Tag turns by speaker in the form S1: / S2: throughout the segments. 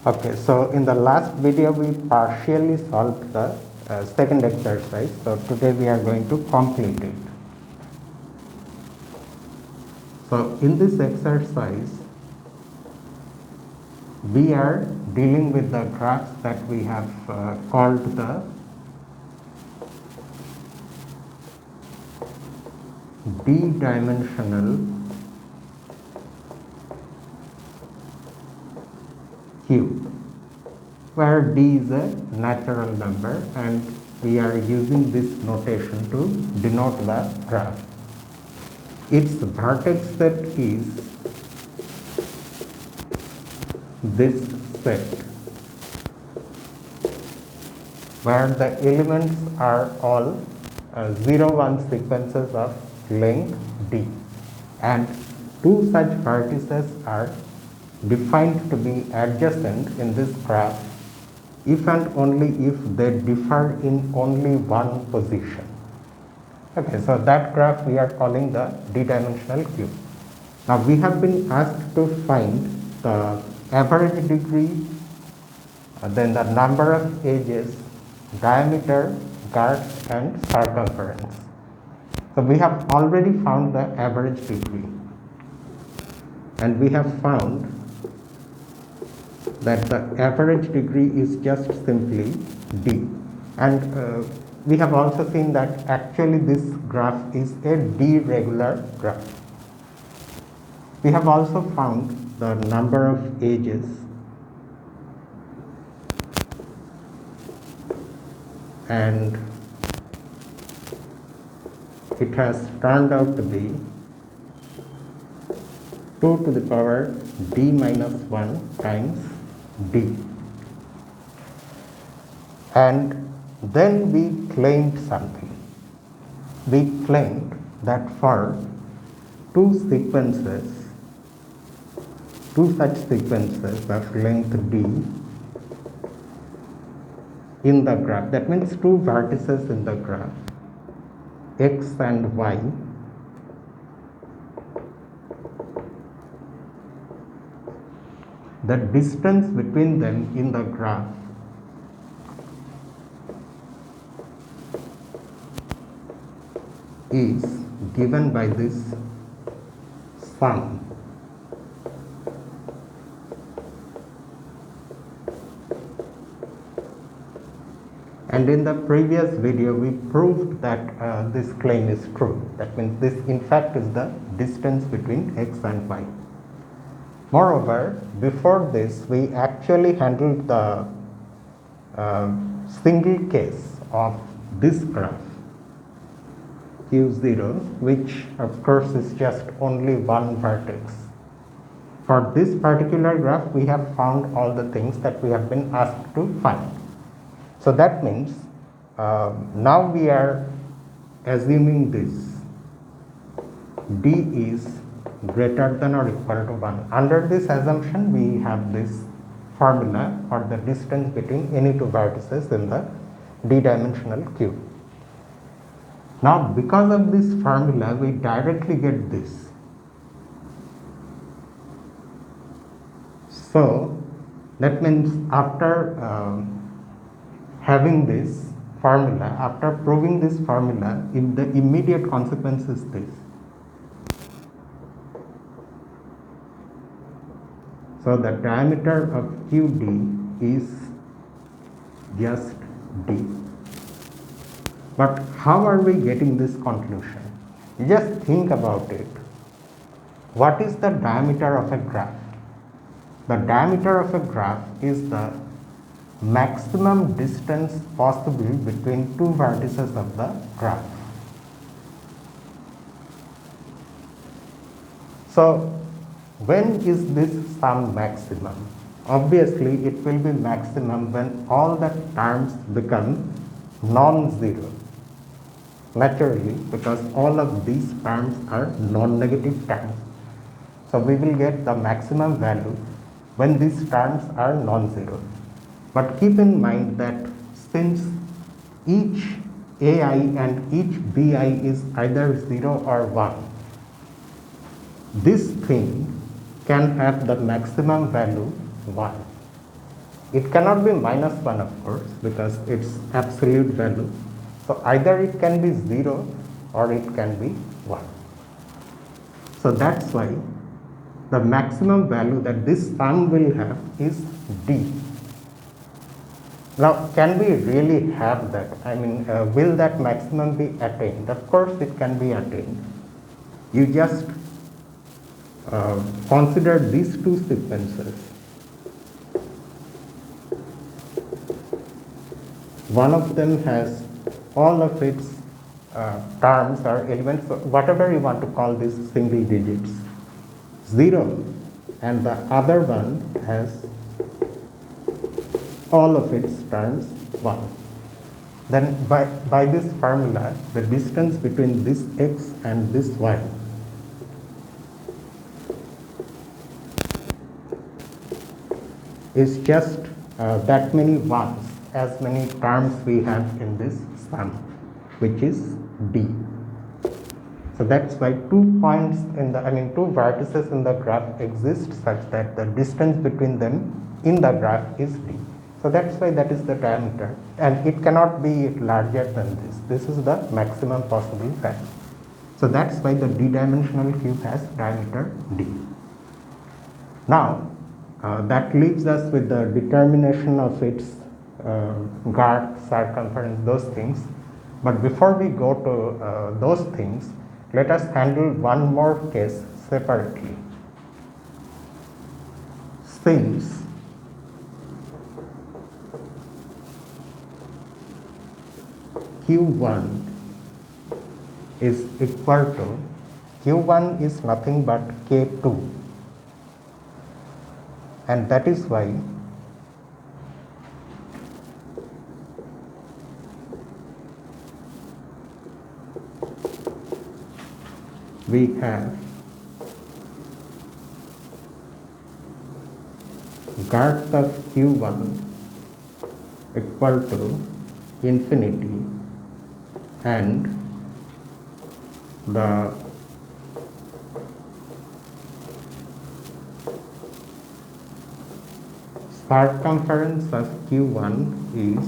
S1: Okay, so in the last video we partially solved the second exercise. So today we are going to complete it. So in this exercise we are dealing with the graphs that we have called the d-dimensional cube, where d is a natural number and we are using this notation to denote the graph. Its vertex set is this set, where the elements are all 0-1 sequences of length d, and two such vertices are defined to be adjacent in this graph if and only if they differ in only one position. Okay, so that graph we are calling the d-dimensional cube. Now we have been asked to find the average degree, then the number of edges, diameter, girth and circumference. So we have already found the average degree, and we have found that the average degree is just simply d, and we have also seen that actually this graph is a d-regular graph. We have also found the number of edges, and it has turned out to be 2 to the power d minus 1 times d. And then we claimed something. We claimed that for two such sequences of length d in the graph, that means two vertices in the graph, x and y, the distance between them in the graph is given by this sum. And in the previous video we proved that this claim is true. That means this in fact is the distance between x and y. Moreover, before this we actually handled the single case of this graph q0, which of course is just only one vertex. For this particular graph we have found all the things that we have been asked to find. So that means now we are assuming this d is greater than or equal to 1. Under this assumption we have this formula for the distance between any two vertices in the d-dimensional cube. Now because of this formula we directly get this. So that means after having this formula, after proving this formula, if the immediate consequence is this. So the diameter of QD is just D. But how are we getting this conclusion? Just think about it. What is the diameter of a graph? The diameter of a graph is the maximum distance possible between two vertices of the graph. So when is this sum maximum? Obviously it will be maximum when all the terms become non-zero. Naturally, because all of these terms are non-negative terms. So we will get the maximum value when these terms are non-zero. But keep in mind that since each ai and each bi is either 0 or 1, this thing can have the maximum value 1. It cannot be -1, of course, because it's absolute value. So either it can be 0 or it can be 1. So that's why the maximum value that this sum will have is D. Now, can we really have that? I mean, will that maximum be attained? Of course, it can be attained. You just consider these two sequences. One of them has all of its terms or elements, whatever you want to call these single digits, 0, and the other one has all of its terms 1. Then by this formula, the distance between this x and this y is just that many ones, as many terms we have in this sum, which is D. So that's why 2 points in the, two vertices in the graph exist such that the distance between them in the graph is D. So that's why that is the diameter, and it cannot be larger than this. This is the maximum possible value. So that's why the D-dimensional cube has diameter D. Now, that leaves us with the determination of its girth, circumference, those things. But before we go to those things, let us handle one more case separately. Since Q1 is equal to, Q1 is nothing but K2, and that is why we have girth of Q1 equal to infinity, and the circumference of Q1 is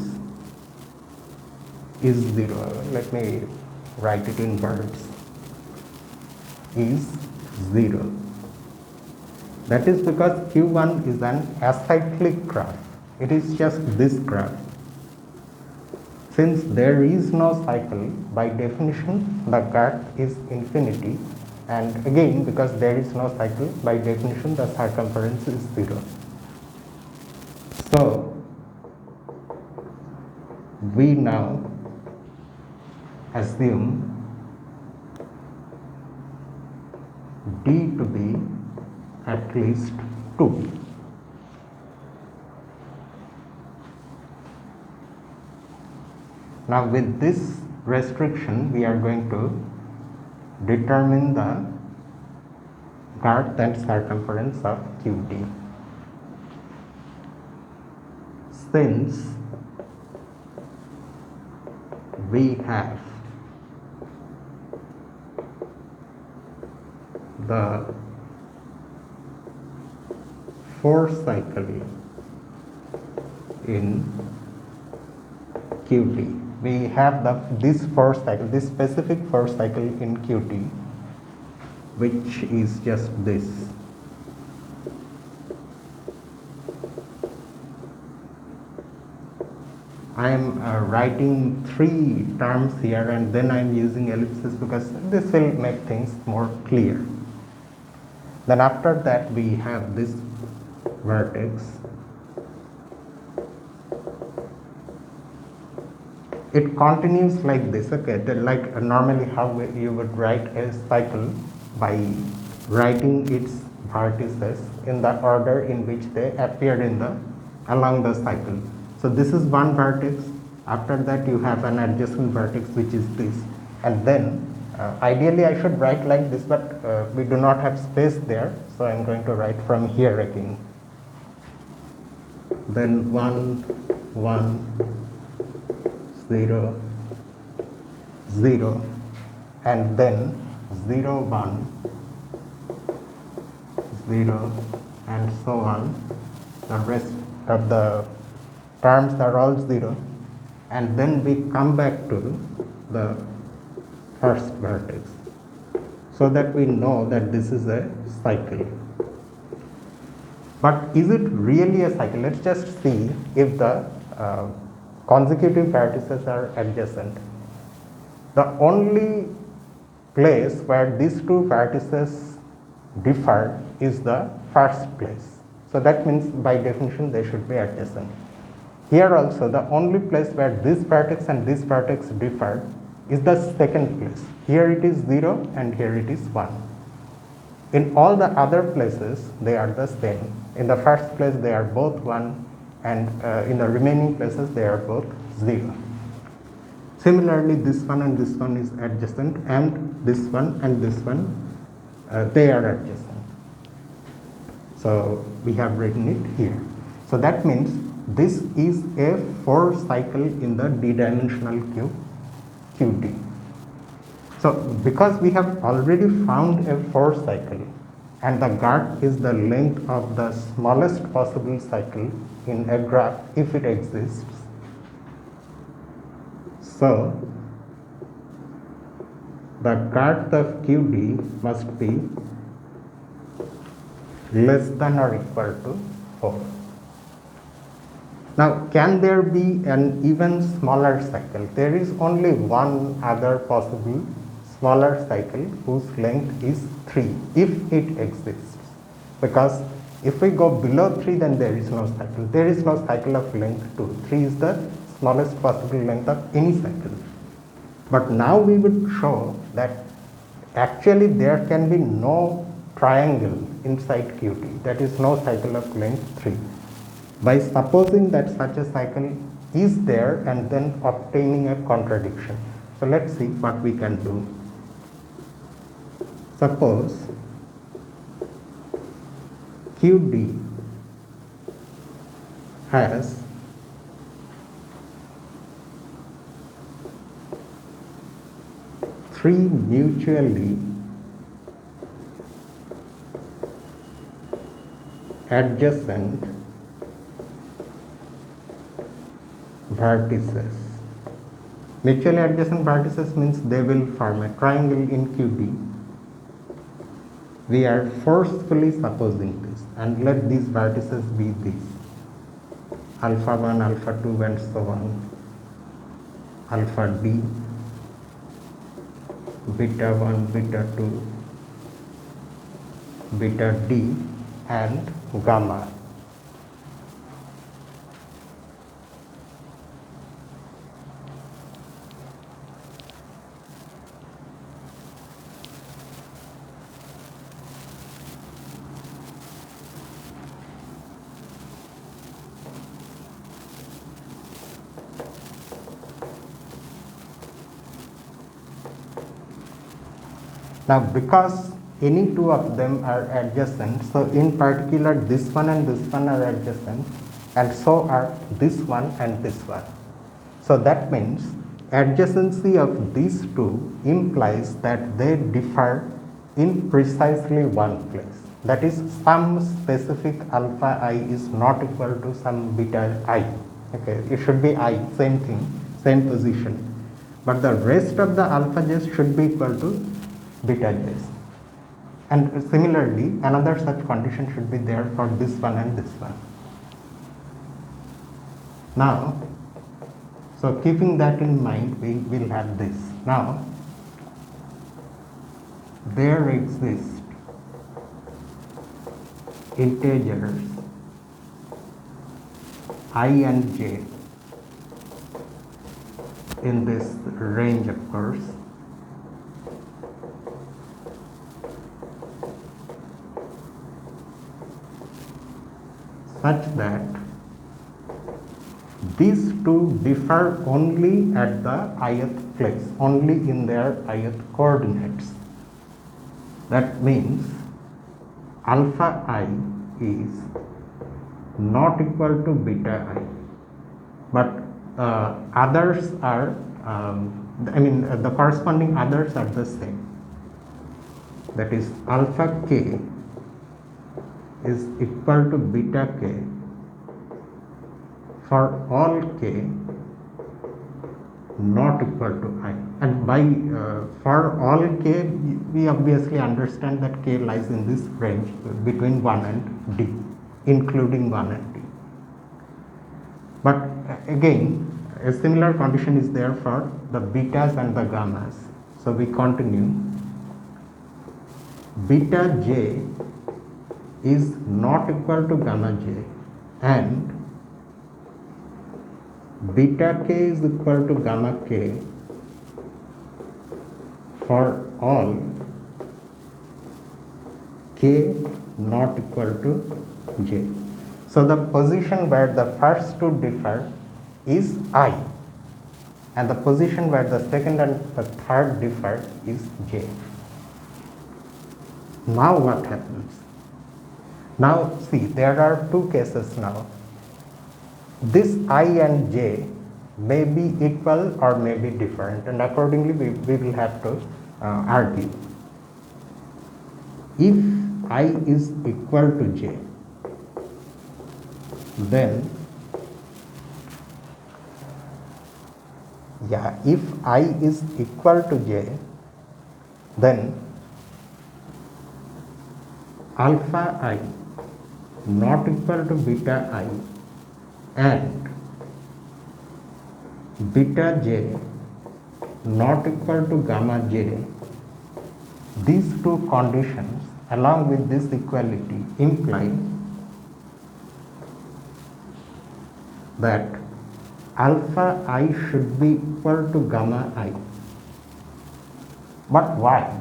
S1: 0. Let me write it in words. Is 0. That is because Q1 is an acyclic graph. It is just this graph. Since there is no cycle, by definition the girth is infinity, and again because there is no cycle, by definition the circumference is 0. So we now assume D to be at least 2. Now with this restriction, we are going to determine the girth and circumference of QD. Since we have the force cycle in QT, we have this force cycle, this specific force cycle in QT, which is just this. I am writing 3 terms here and then I am using ellipses because this will make things more clear. Then after that we have this vertex. It continues like this, okay, like normally how you would write a cycle by writing its vertices in the order in which they appear along the cycle. So this is one vertex. After that you have an adjacent vertex which is this, and then ideally I should write like this, but we do not have space there, so I am going to write from here again. Then 1, 1, 0, 0, and then 0, 1, 0, and so on. The rest of the terms are all 0, and then we come back to the first vertex, so that we know that this is a cycle. But is it really a cycle? Let's just see if the consecutive vertices are adjacent. The only place where these two vertices differ is the first place. So that means by definition they should be adjacent. Here also the only place where this vertex and this vertex differ is the second place. Here it is 0 and here it is 1. In all the other places they are the same. In the first place they are both 1, and in the remaining places they are both 0. Similarly, this one and this one is adjacent, and this one and this one, they are adjacent. So we have written it here. So that means this is a 4 cycle in the d-dimensional cube QD. So because we have already found a 4 cycle, and the guard is the length of the smallest possible cycle in a graph if it exists. So the girth of QD must be less than or equal to 4. Now, can there be an even smaller cycle? There is only one other possible smaller cycle whose length is 3, if it exists. Because if we go below 3, then there is no cycle. There is no cycle of length 2. 3 is the smallest possible length of any cycle. But now we would show that actually there can be no triangle inside QT, that is no cycle of length 3. By supposing that such a cycle is there and then obtaining a contradiction. So let's see what we can do. Suppose QD has three mutually adjacent vertices. Mutually adjacent vertices means they will form a triangle in QD. We are forcefully supposing this, and let these vertices be these: alpha 1, alpha 2, and so on, alpha D, beta 1, beta 2, beta D, and gamma. Now, because any two of them are adjacent, so in particular this one and this one are adjacent, and so are this one and this one. So that means adjacency of these two implies that they differ in precisely one place. That is, some specific alpha I is not equal to some beta I. Okay, it should be I, same thing, same position. But the rest of the alpha j's should be equal to beta j's. And similarly, another such condition should be there for this one and this one. Now, so keeping that in mind, we will have this. Now, there exist integers I and j in this range, of course, such that these two differ only at the ith place, only in their ith coordinates. That means alpha I is not equal to beta I, but others are, the corresponding others are the same. That is, alpha k is equal to beta k for all k not equal to I. And by for all k, we obviously understand that k lies in this range between 1 and d, including 1 and d. But again, a similar condition is there for the betas and the gammas. So we continue. Beta j is not equal to gamma j, and beta k is equal to gamma k for all k not equal to j. So the position where the first two differ is I, and the position where the second and the third differ is j. Now what happens? Now see, there are two cases now. This I and j may be equal or may be different, and accordingly we will have to argue. If I is equal to j, then if I is equal to j, then alpha I not equal to beta I and beta j not equal to gamma j, these two conditions along with this equality imply that alpha I should be equal to gamma I. But why?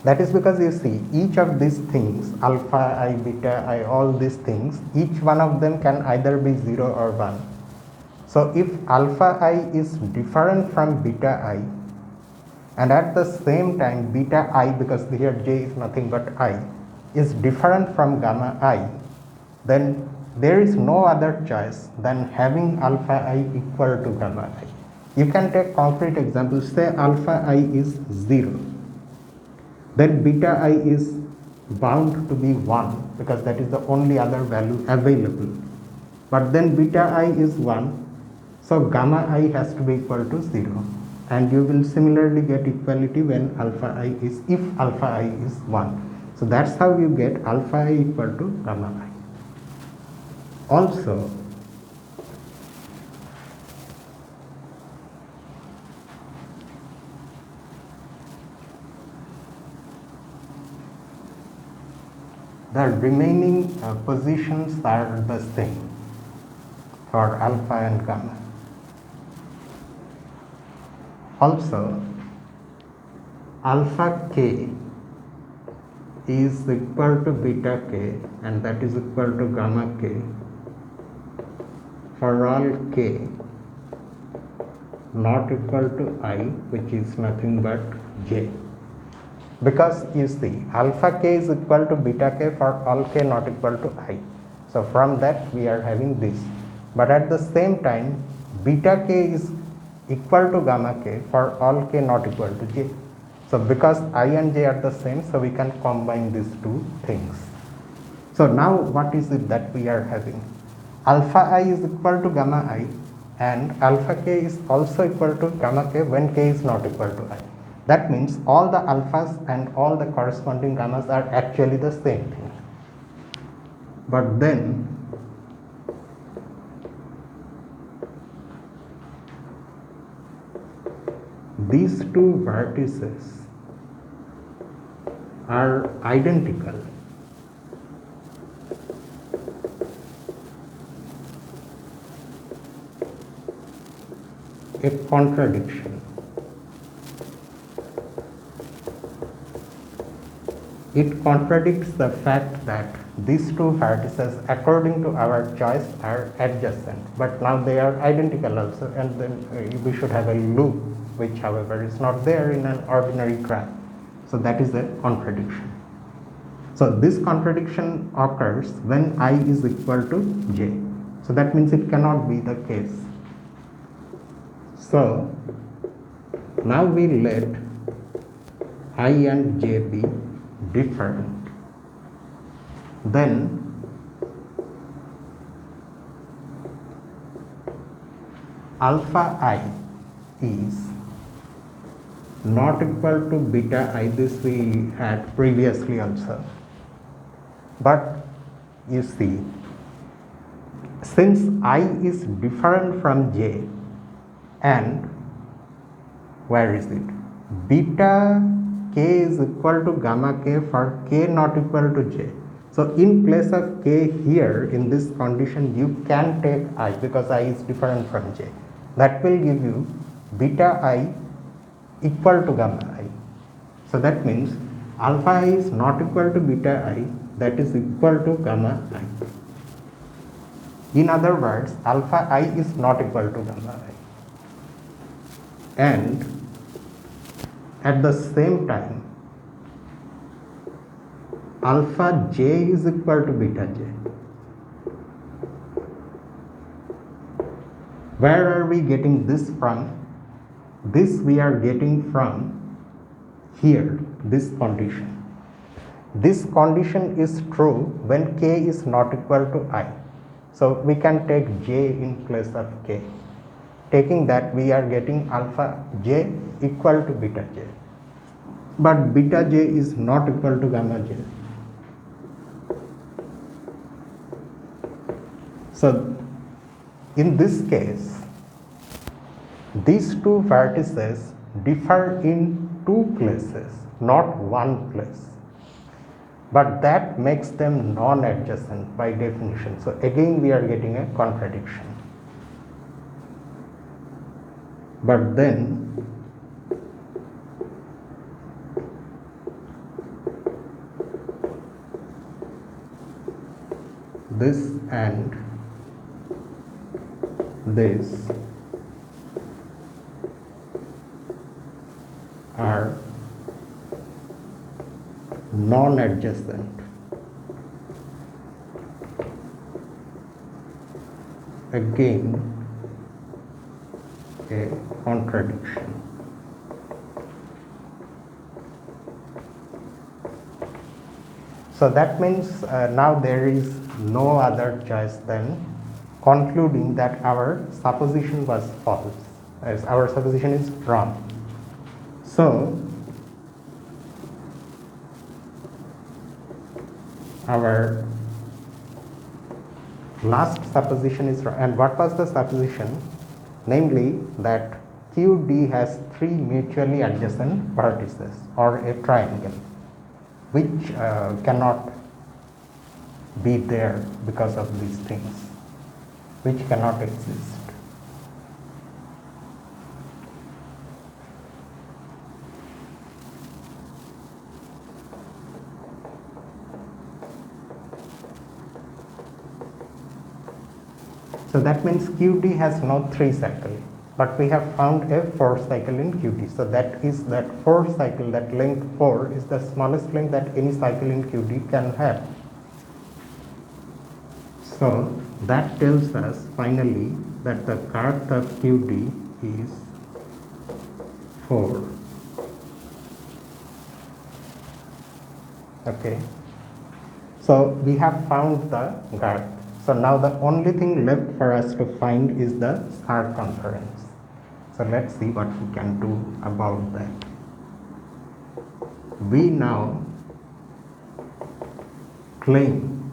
S1: That is because you see, each of these things, alpha I, beta I, all these things, each one of them can either be 0 or 1. So if alpha I is different from beta I, and at the same time beta I, because here j is nothing but I, is different from gamma I, then there is no other choice than having alpha I equal to gamma I. You can take concrete examples. Say alpha I is 0, then beta I is bound to be 1 because that is the only other value available. But then beta I is 1, so gamma I has to be equal to 0, and you will similarly get equality when alpha I is, if alpha I is 1. So that's how you get alpha I equal to gamma I. Also, the remaining positions are the same for alpha and gamma. Also, alpha k is equal to beta k, and that is equal to gamma k for all k not equal to I, which is nothing but j. Because you see, alpha k is equal to beta k for all k not equal to I. So from that we are having this. But at the same time, beta k is equal to gamma k for all k not equal to j. So because I and j are the same, so we can combine these two things. So now what is it that we are having? Alpha I is equal to gamma I, and alpha k is also equal to gamma k when k is not equal to I. That means all the alphas and all the corresponding gammas are actually the same thing. But then these two vertices are identical. A contradiction. It contradicts the fact that these two vertices according to our choice are adjacent, but now they are identical also, and then we should have a loop, which however is not there in an ordinary graph. So that is a contradiction. So this contradiction occurs when I is equal to j. So that means it cannot be the case. So now we let I and j be different. Then alpha I is not equal to beta I, this we had previously also. But you see, since I is different from j, and where is it? Beta k is equal to gamma k for k not equal to j. So in place of k here, in this condition, you can take I, because I is different from j. That will give you beta I equal to gamma I. So that means alpha I is not equal to beta I, that is equal to gamma I. In other words, alpha I is not equal to gamma I. And at the same time, alpha j is equal to beta j. Where are we getting this from? This we are getting from here, this condition. This condition is true when k is not equal to I. So we can take j in place of k. Taking that, we are getting alpha j equal to beta j. But beta j is not equal to gamma j. So in this case, these two vertices differ in two places, not one place. But that makes them non-adjacent by definition. So again we are getting a contradiction. But then this and this are non-adjacent. Again, a contradiction. So that means now there is no other choice than concluding that our supposition was false, as our supposition is wrong. So our last supposition is wrong. And what was the supposition? Namely that QD has three mutually adjacent vertices, or a triangle, which cannot be there because of these things, which cannot exist. So that means QD has no 3 cycle, but we have found a 4 cycle in QD. So that is that 4 cycle, that length 4 is the smallest length that any cycle in QD can have. So that tells us finally that the girth of QD is 4. Okay. So we have found the girth. So now the only thing left for us to find is the circumference. So let's see what we can do about that. We now claim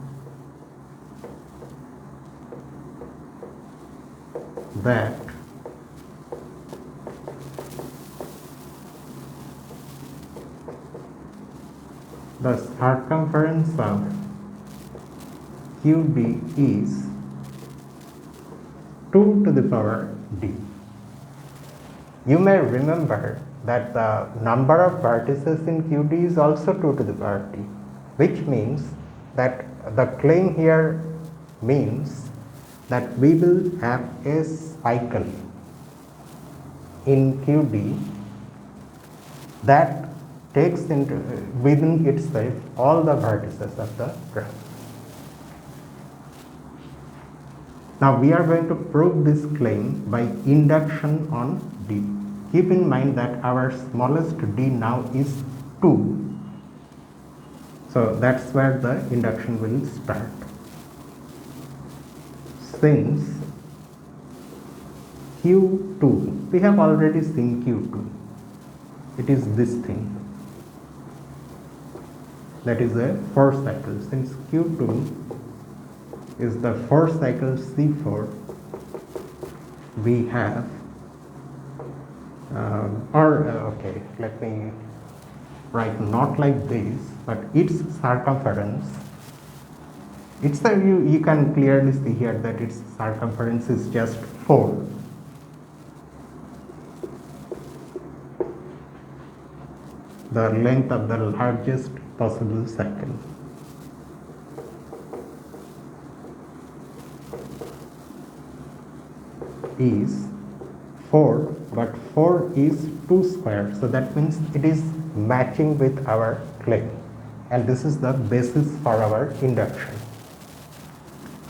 S1: that the circumference of QD is 2 to the power d. You may remember that the number of vertices in QD is also 2 to the power d, which means that the claim here means that we will have a cycle in QD that takes into within itself all the vertices of the graph. Now we are going to prove this claim by induction on D. Keep in mind that our smallest d now is 2. So that's where the induction will start. Since Q2. We have already seen Q2. It is this thing. That is a 4 cycle. Since Q2 is the 4 cycle C4, we have okay, let me write not like this, but its circumference, it's the, you can clearly see here that its circumference is just 4. The length of the largest possible cycle. Is 4, but 4 is 2 square, so that means it is matching with our claim, and this is the basis for our induction.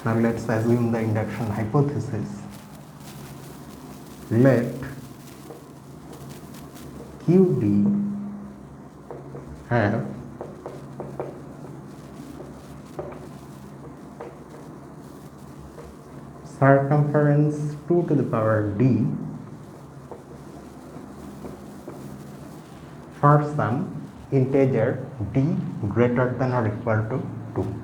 S1: Now let's assume the induction hypothesis. Let QD have circumference 2 to the power d for some integer d greater than or equal to 2.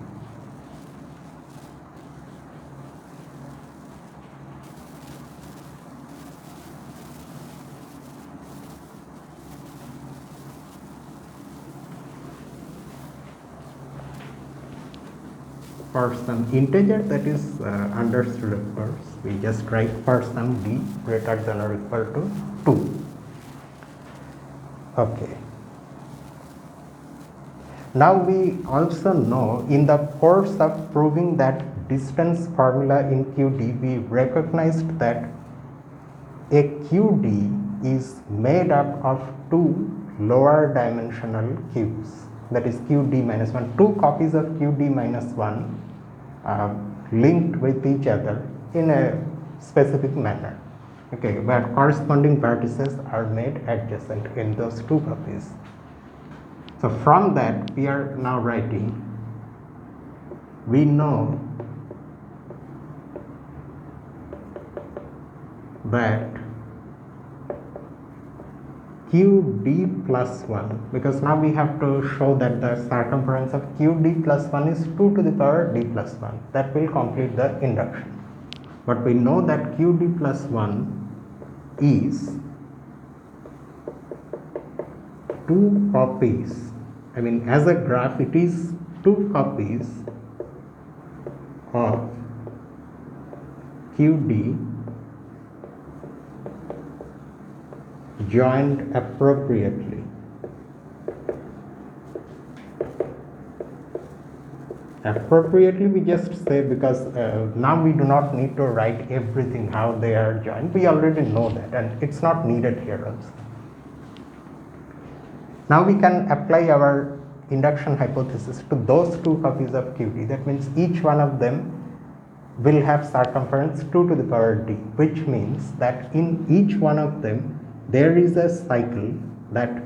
S1: For some integer that is understood, of course, we just write for some d greater than or equal to 2. Okay. Now we also know, in the course of proving that distance formula in QD, we recognized that a QD is made up of 2 lower dimensional cubes, that is QD minus 1, 2 copies of QD minus 1 linked with each other in a specific manner, okay, where corresponding vertices are made adjacent in those 2 copies. So from that we are now writing, we know that QD plus 1, because now we have to show that the circumference of QD plus 1 is 2 to the power d plus 1. That will complete the induction. But we know that QD plus 1 is 2 copies. I mean, as a graph, it is 2 copies of QD joined appropriately. Appropriately we just say, because now we do not need to write everything how they are joined. We already know that, and it's not needed here also. Now we can apply our induction hypothesis to those 2 copies of QD. That means each one of them will have circumference 2 to the power d, which means that in each one of them there is a cycle that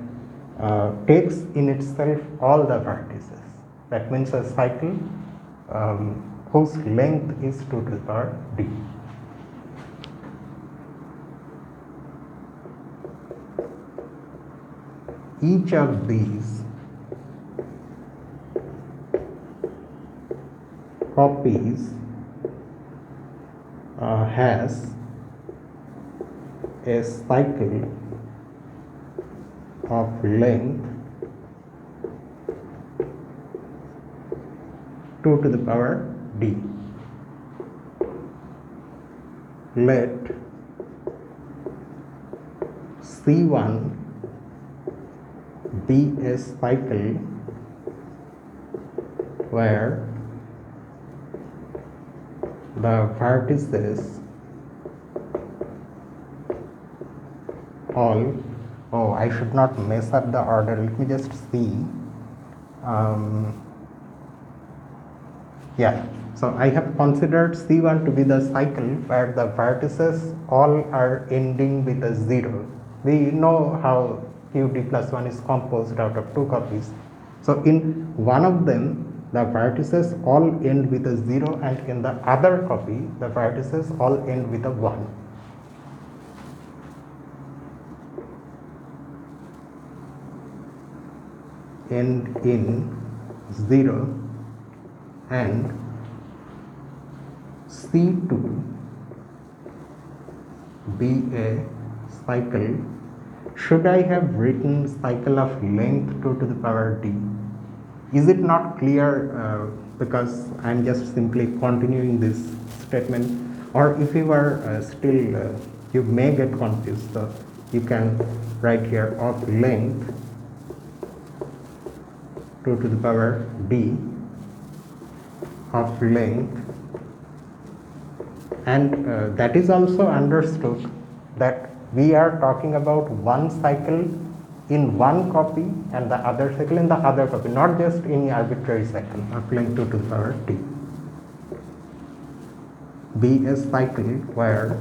S1: takes in itself all the vertices. That means a cycle whose length is 2 to the power d. Each of these copies has a cycle of length 2 to the power d. Let C1 be a cycle where the vertices all, oh, I should not mess up the order, let me just see. Yeah, so I have considered C1 to be the cycle where the vertices all are ending with a 0. We know how QD plus 1 is composed out of 2 copies. So in one of them the vertices all end with a 0, and in the other copy the vertices all end with a 1. end in 0 and C2 be a cycle, should I have written cycle of length 2 to the power d? Is it not clear because I am just simply continuing this statement, or if you are still you may get confused, so you can write here of length 2 to the power d of length, and that is also understood that we are talking about one cycle in one copy and the other cycle in the other copy, not just any arbitrary cycle of length 2 to the power d. Be a cycle where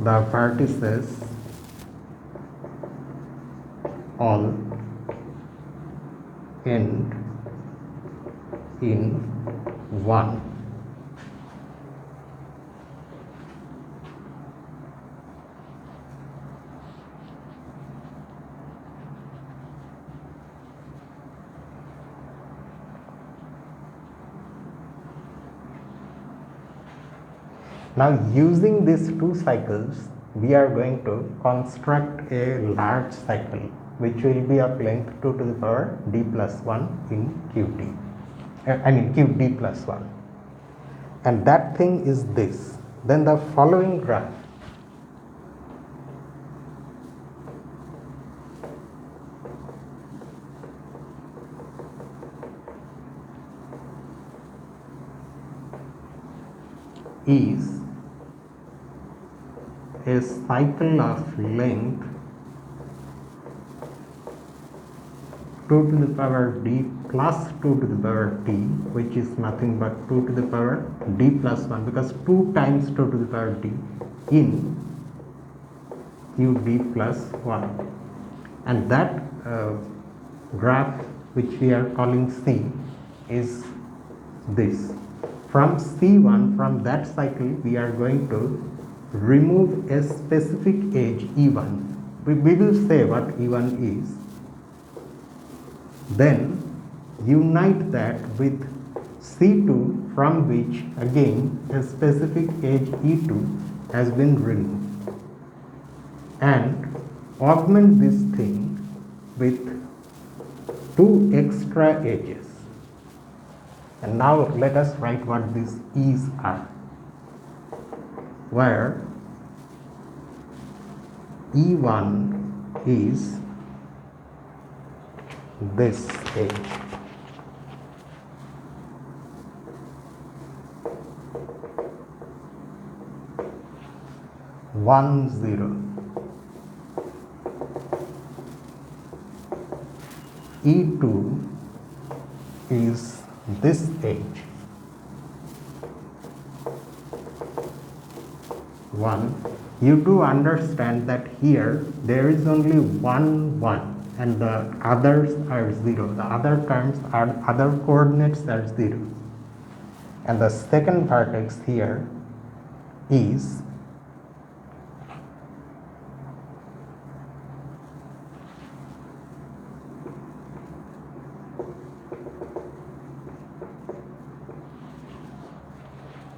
S1: the vertices all end in 1. Now, using these two cycles, we are going to construct a large cycle which will be of length 2 to the power d plus 1 in qt. Qd plus 1. And that thing is this. Then the following graph is a cycle of length 2 to the power d plus 2 to the power d, which is nothing but 2 to the power d plus 1, because 2 times 2 to the power d in qd plus 1. And that graph, which we are calling C, is this. From C1, from that cycle, we are going to remove a specific edge E1. We will say what E1 is. Then unite that with C2, from which again a specific edge E2 has been removed, and augment this thing with 2 extra edges. And now let us write what these E's are, where E1 is this edge, one zero. E2 is this edge, 1. You do understand that here there is only 1 1 and the others are 0. The other terms are, other coordinates are 0. And the second vertex here is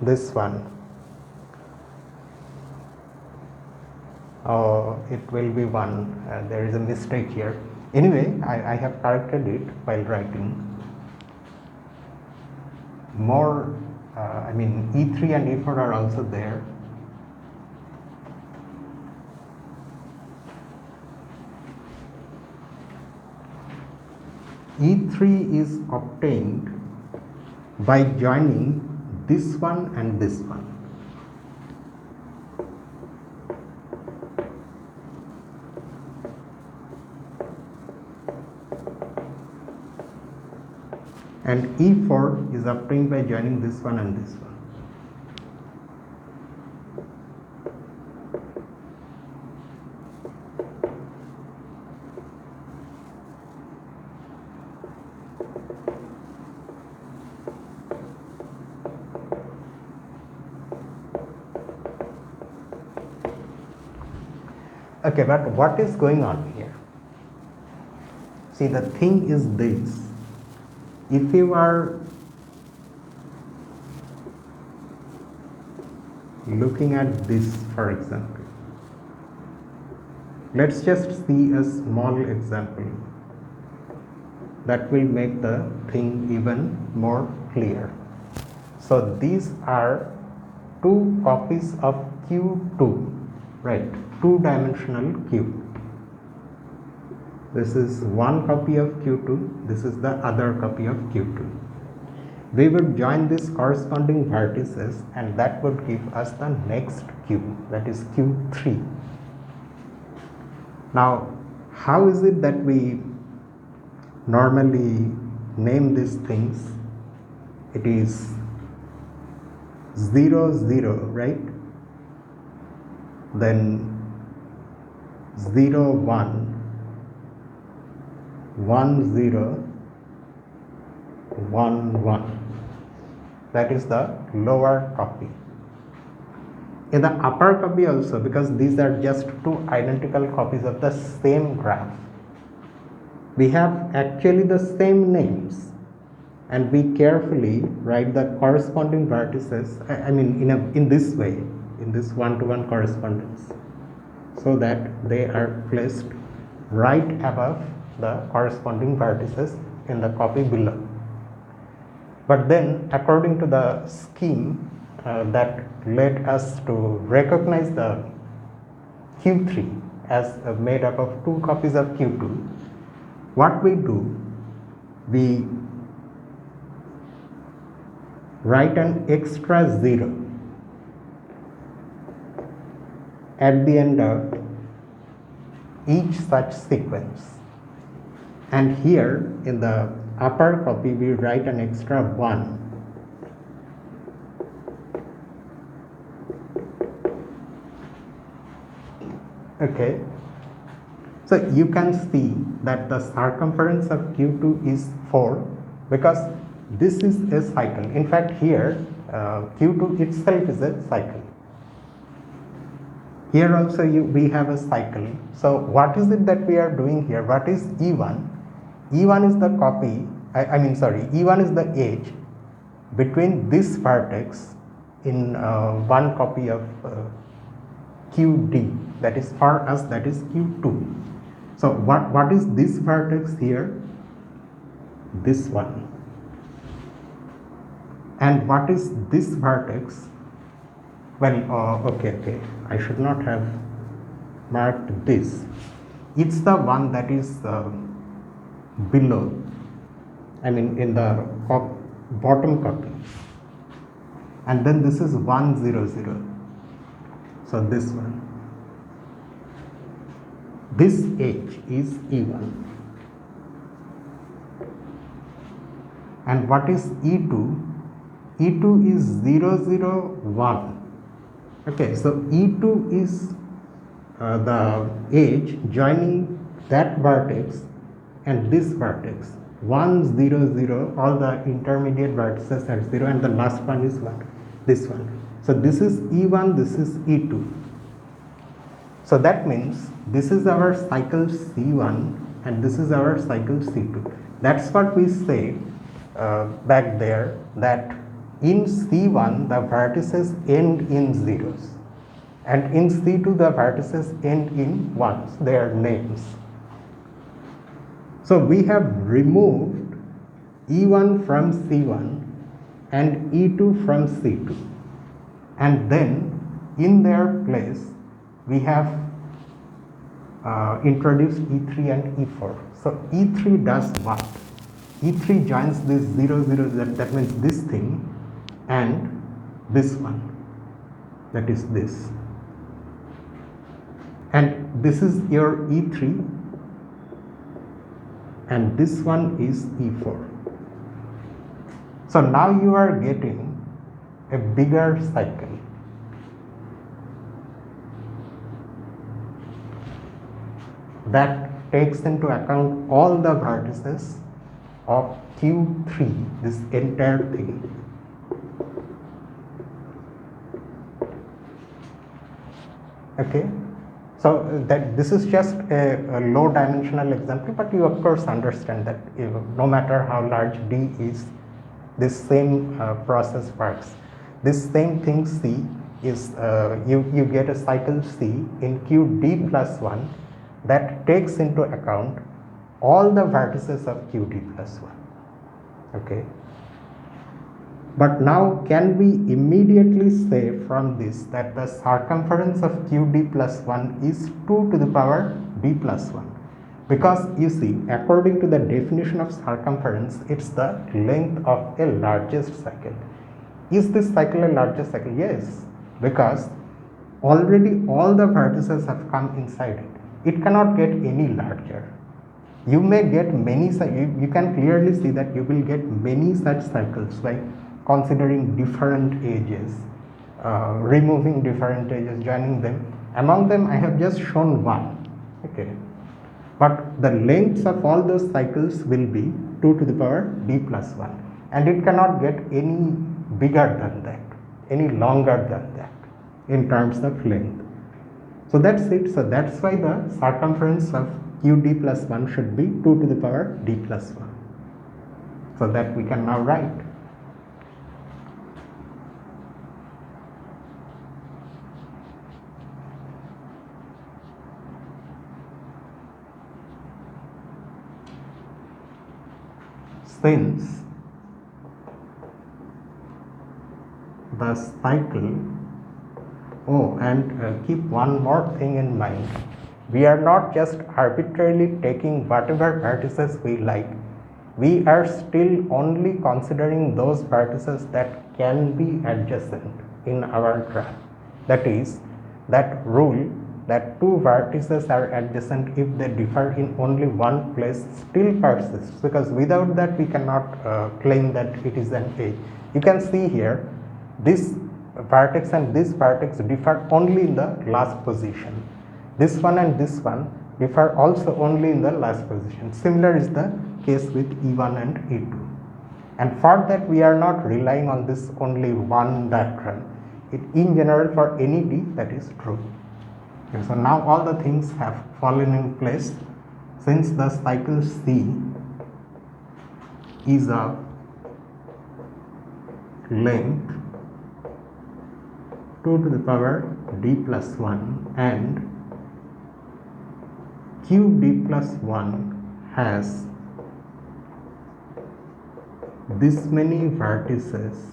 S1: this one. Oh, it will be 1. There is a mistake here. Anyway, I have corrected it while writing. More, E3 and E4 are also there. E3 is obtained by joining this one and this one. And E4 is obtained by joining this one and this one. Okay, but what is going on here? See, the thing is this. If you are looking at this, for example, let's just see a small example that will make the thing even more clear. So these are two copies of Q2, right? Two-dimensional cube. This is one copy of Q2, this is the other copy of Q2. We would join these corresponding vertices and that would give us the next cube, that is Q3. Now, how is it that we normally name these things? It is 0, 0, right? Then 0, 1, 1, 0, 1, 1. That is the lower copy. In the upper copy also, because these are just two identical copies of the same graph, we have actually the same names, and we carefully write the corresponding vertices, in this way, in this one-to-one correspondence, so that they are placed right above the corresponding vertices in the copy below. But then, according to the scheme that led us to recognize the Q3 as made up of two copies of Q2, what we do, we write an extra 0 at the end of each such sequence. And here in the upper copy we write an extra 1. Okay, so you can see that the circumference of Q2 is 4 because this is a cycle. In fact, here Q2 itself is a cycle. Here also we have a cycle. So what is it that we are doing here? What is E1? E1 is the copy, E1 is the edge between this vertex in one copy of QD, that is for us, that is Q2. So what is this vertex here? This one. And what is this vertex? Well, okay, I should not have marked this. It's the one that is below, in the bottom copy. And then this is 1, 0, 0. So this one. This edge is E1. And what is E2? E2 is 0, 0, 1. Okay, so E2 is the edge joining that vertex and this vertex. 1, 0, 0, all the intermediate vertices are 0 and the last one is what? This one. So this is E1, this is E2. So that means this is our cycle C1 and this is our cycle C2. That's what we said back there, that in C1 the vertices end in zeros and in C2 the vertices end in ones, their names. So we have removed E1 from C1 and E2 from C2, and then in their place we have introduced E3 and E4. So E3 does what? E3 joins this 0, 0, that means this thing, and this one, that is this. And this is your E3, and this one is E4. So now you are getting a bigger cycle. That takes into account all the vertices of Q3, this entire thing. Okay, So that this is just a low dimensional example, but you of course understand that no matter how large D is, this same process works. This same thing C is, you get a cycle C in QD plus 1 that takes into account all the vertices of QD plus 1. Okay. But now can we immediately say from this that the circumference of QD plus 1 is 2 to the power D plus 1? Because you see, according to the definition of circumference, it's the length of a largest cycle. Is this cycle a largest cycle? Yes, because already all the vertices have come inside it. It cannot get any larger. You may get many, you can clearly see that you will get many such cycles by considering different edges, removing different edges, joining them. Among them, I have just shown one. Okay. But the lengths of all those cycles will be 2 to the power D plus 1, and it cannot get any bigger than that, any longer than that in terms of length. So that's it. So that's why the circumference of QD plus 1 should be 2 to the power D plus 1. So that we can now write. Since the cycle, keep one more thing in mind. We are not just arbitrarily taking whatever vertices we like. We are still only considering those vertices that can be adjacent in our graph. That is, that rule that two vertices are adjacent if they differ in only one place still persists, because without that we cannot claim that it is an edge. You can see here, this vertex and this vertex differ only in the last position. This one and this one differ also only in the last position. Similar is the case with E1 and E2. And for that we are not relying on this only one diagram. In general, for any D, that is true. Okay, so now all the things have fallen in place. Since the cycle C is of length 2 to the power D plus 1 and QD plus 1 has this many vertices,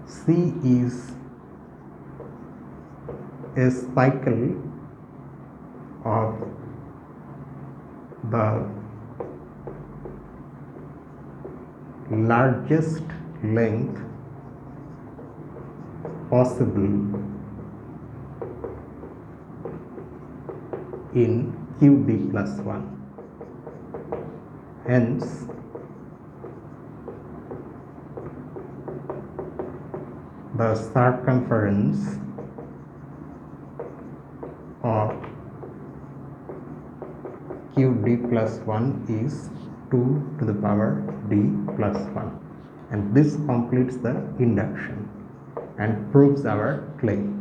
S1: C is a cycle of the largest length possible in QD plus 1. Hence, the circumference of QD plus 1 is 2 to the power D plus 1, and this completes the induction and proves our claim.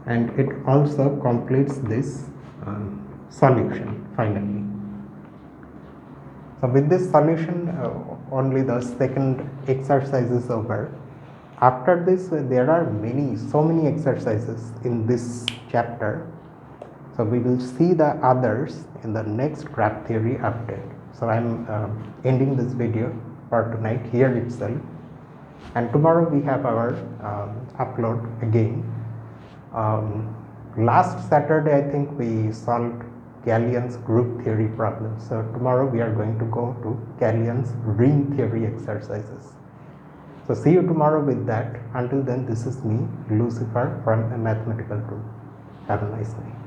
S1: And it also completes this solution finally. So with this solution, only the second exercise is over. After this, there are so many exercises in this chapter. So we will see the others in the next graph theory update. So I am ending this video for tonight here itself. And tomorrow we have our upload again. Last Saturday, I think we solved Gallian's group theory problem. So tomorrow we are going to go to Gallian's ring theory exercises. So see you tomorrow with that. Until then, this is me, Lucifer, from A Mathematical Room. Have a nice night.